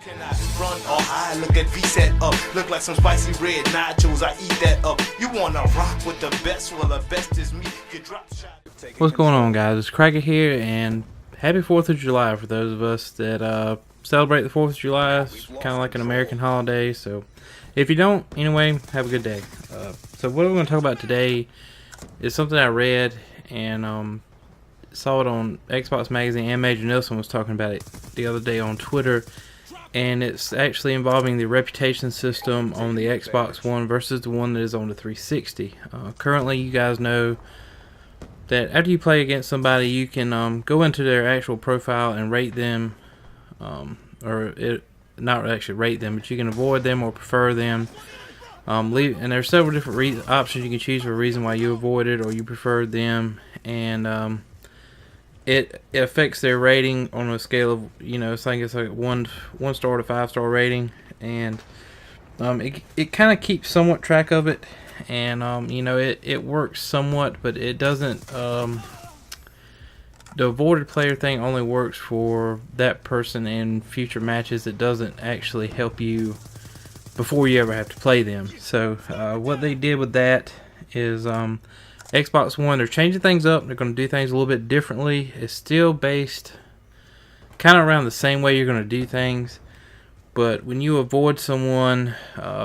Cannot run or hide, look at V set up. Look like some spicy red nachos, I eat that up. You wanna rock with the best, well the best is me. You drop shot. What's going on, guys? It's Cracker here, and happy 4th of July for those of us that celebrate the 4th of July. It's kind of like an American holiday, so if you don't, anyway, have a good day. So what we're going to talk about today is something I read and saw it on Xbox Magazine, and Major Nelson was talking about it the other day on Twitter. And it's actually involving the reputation system on the Xbox One versus the one that is on the 360. Currently, you guys know that after you play against somebody, you can go into their actual profile and rate them, not actually rate them, but you can avoid them or prefer them. And there's several different options you can choose for a reason why you avoided or you preferred them, and it affects their rating on a scale of, I think it's like one star to 5-star rating, and it kind of keeps somewhat track of it, and it works somewhat, but it doesn't. The avoided player thing only works for that person in future matches. It doesn't actually help you before you ever have to play them. So what they did with that is Xbox One, they're changing things up. They're going to do things a little bit differently. It's still based kind of around the same way you're going to do things, but when you avoid someone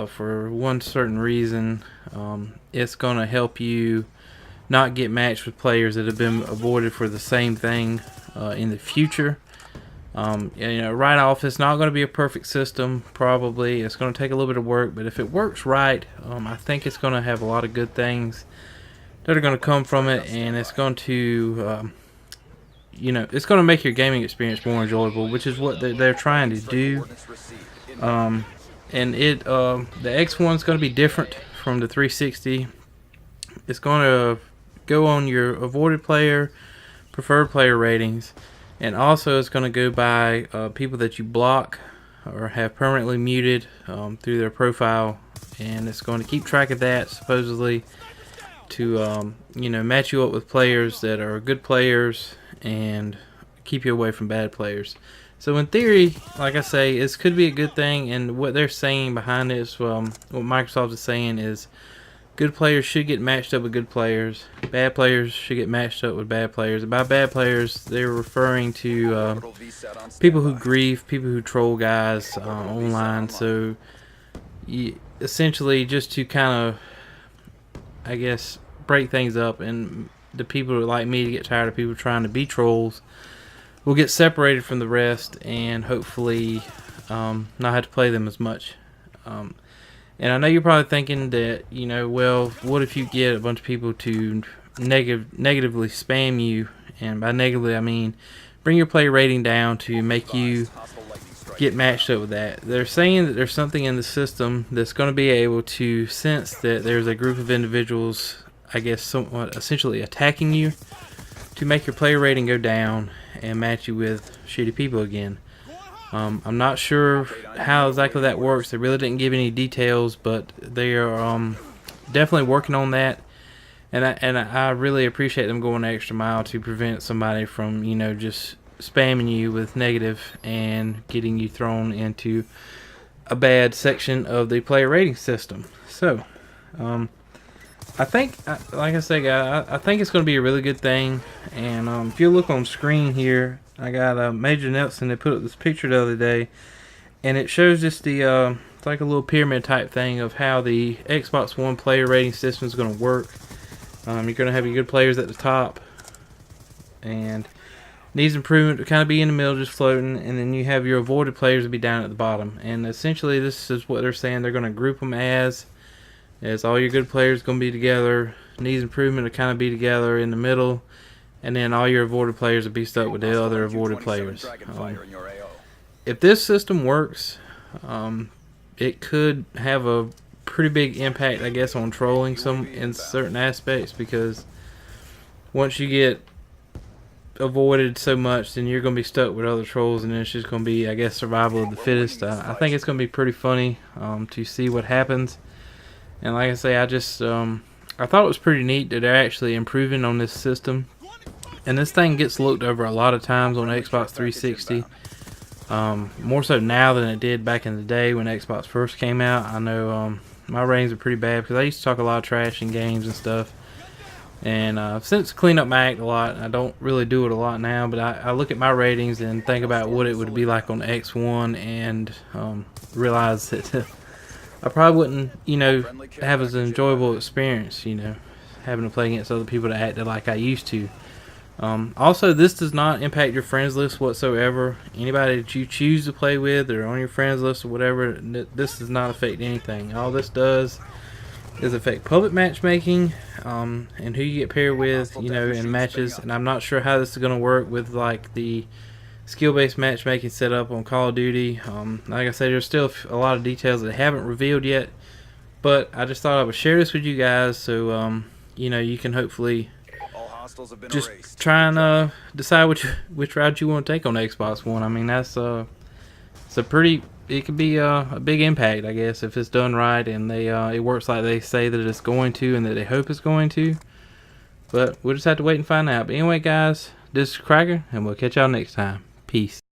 for one certain reason, it's going to help you not get matched with players that have been avoided for the same thing in the future. Right off, it's not going to be a perfect system. Probably it's going to take a little bit of work, but if it works right, I think it's going to have a lot of good things that are going to come from it, and it's going to it's going to make your gaming experience more enjoyable, which is what they're trying to do. And the X1 is going to be different from the 360. It's going to go on your avoided player, preferred player ratings, and also it's going to go by people that you block or have permanently muted through their profile, and it's going to keep track of that supposedly to match you up with players that are good players and keep you away from bad players. So in theory, like I say, this could be a good thing, and what they're saying behind this, what Microsoft is saying is good players should get matched up with good players, bad players should get matched up with bad players. And by bad players, they're referring to people who grief, people who troll guys online. So essentially just to kind of, I guess, break things up, and the people like me to get tired of people trying to be trolls will get separated from the rest, and hopefully not have to play them as much. And I know you're probably thinking that, well, what if you get a bunch of people to negatively spam you? And by negatively, I mean bring your player rating down to make you get matched up with that. They're saying that there's something in the system that's going to be able to sense that there's a group of individuals, I guess, somewhat essentially attacking you, to make your player rating go down and match you with shitty people again. I'm not sure how exactly that works. They really didn't give any details, but they are definitely working on that. And I really appreciate them going the extra mile to prevent somebody from, just spamming you with negative and getting you thrown into a bad section of the player rating system. So, I think, like I say, guys, I think it's going to be a really good thing. And if you look on screen here, I got Major Nelson. They put up this picture the other day, and it shows just the it's like a little pyramid type thing of how the Xbox One player rating system is going to work. You're going to have your good players at the top, and needs improvement to kind of be in the middle, just floating, and then you have your avoided players to be down at the bottom. And essentially, this is what they're saying. They're going to group them as all your good players going to be together, needs improvement to kind of be together in the middle, and then all your avoided players will be stuck with the other avoided players. If this system works, it could have a pretty big impact, I guess, on trolling in certain aspects, because once you get avoided so much, then you're going to be stuck with other trolls, and then it's just going to be, I guess, survival of the fittest. I think it's going to be pretty funny to see what happens. And like I say, I thought it was pretty neat that they're actually improving on this system. And this thing gets looked over a lot of times on Xbox 360. More so now than it did back in the day when Xbox first came out. I know my ratings are pretty bad because I used to talk a lot of trash in games and stuff. And since cleaned up my act a lot, I don't really do it a lot now, but I look at my ratings and think about what it would be like on X1 and realize that I probably wouldn't, have as an enjoyable experience, having to play against other people that acted like I used to. Also, this does not impact your friends list whatsoever. Anybody that you choose to play with or on your friends list or whatever, this does not affect anything. All this does is affect public matchmaking and who you get paired with, in matches. And I'm not sure how this is going to work with like the skill-based matchmaking setup on Call of Duty. Like I said, there's still a lot of details that haven't revealed yet, but I just thought I would share this with you guys so you can hopefully just try and decide which route you want to take on Xbox One. I mean, that's it could be a big impact, I guess, if it's done right and it works like they say that it's going to and that they hope it's going to. But we'll just have to wait and find out. But anyway, guys, this is Cracker, and we'll catch y'all next time. Peace.